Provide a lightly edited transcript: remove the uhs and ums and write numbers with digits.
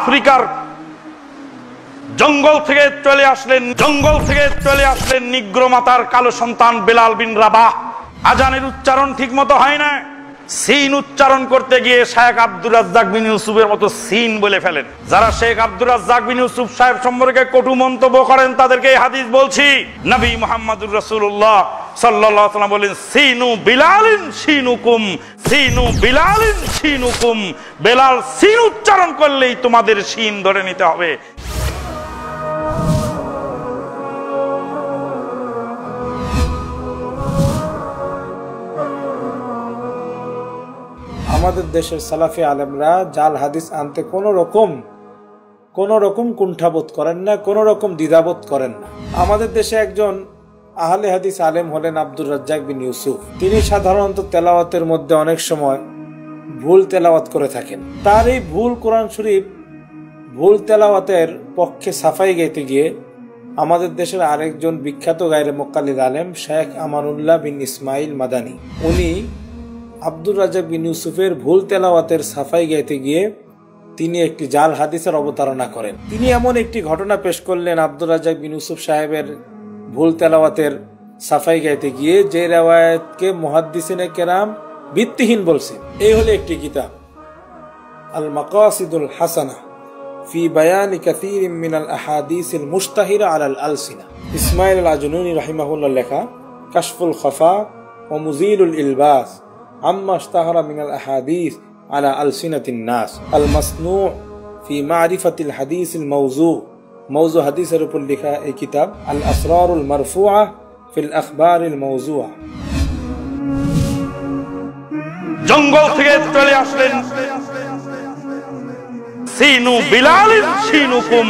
আফ্রিকার জঙ্গল থেকে চলে আসলেন নিগ্রো মাতার কালো সন্তান বেলাল বিন রাবাহ। আজানের উচ্চারণ ঠিক মতো হয় না, সিন উচ্চারণ করতে গিয়ে শেখ আব্দুর রাজ্জাক বিন ইউসুফের মতো সিন বলে ফেলেন। যারা শেখ আব্দুর রাজ্জাক বিন ইউসুফ সাহেব সম্পর্কে কটু মন্তব্য করেন তাদেরকে এই হাদিস বলছি। নবী মুহাম্মদুর রাসূলুল্লাহ সাল্লাল্লাহু আলাইহি ওয়াসাল্লাম বলেন, সিনু বিলালিন সিনুকুম, সিনু বিলালিন সিনুকুম। বেলাল সিন উচ্চারণ করলেই তোমাদের সিন ধরে নিতে হবে। আমাদের দেশের সালাফি আলেমরা জাল হাদিস আনতে কোন রকম কুণ্ঠাবোধ করেন না, কোন রকম দ্বিধাবোধ করেন না। আমাদের দেশে একজন আহলে হাদিস আলেম হলেন আব্দুর রাজ্জাক বিন ইউসুফ। তিনি সাধারণত তেলাওয়াতের মধ্যে অনেক সময় ভুল তেলাওয়াত করে থাকেন। তার এই ভুল কোরআন শরীফ ভুল তেলাওয়াতের পক্ষে সাফাই গাইতে গিয়ে আমাদের দেশের আরেকজন বিখ্যাত গায়রে মুকাল্লিদ আলেম শেখ আমানুল্লাহ বিন ইসমাইল মাদানী, উনি আব্দুর রাজ্জাক বিন ইউসুফের ভুল তেলাওয়াতের সাফাই গাইতে গিয়ে তিনি একটি জাল হাদিসের অবতারণা করেন। তিনি এমন একটি ঘটনা পেশ করলেন আব্দুর রাজ্জাক বিন ইউসুফ সাহেবের ভুল তেলাওয়াতের সাফাই গাইতে গিয়ে, যে রেওয়ায়াতকে মুহাদ্দিসিনে কেরাম ভিত্তিহীন বলছেন। এই হলো একটি কিতাব, আল মাকাসিদুল হাসানা ফি বায়ানি কাসীরিন মিনাল আহাদিসিল মুশতাহিরা আলাল আলসিনা। ইসমাইল আল আজনুনী রাহিমাহুল্লাহ লেখা কাশফুল খাফা ওয়া মুজিলুল ইলবাস আম্মা ইশতাহারা মিনাল আহাদিস আলা আলসিনাতিন নাস। আল মাসনু ফি মারিফাতিল হাদিসিল মওযু হাদিসের উপর লেখা এই কিতাব। আল আসরারুল মারফুআ ফিল আখবারিল মাওযুআ। জঙ্গল থেকে চলে আসলেন, সিনু বিলালিন সিনুকুম,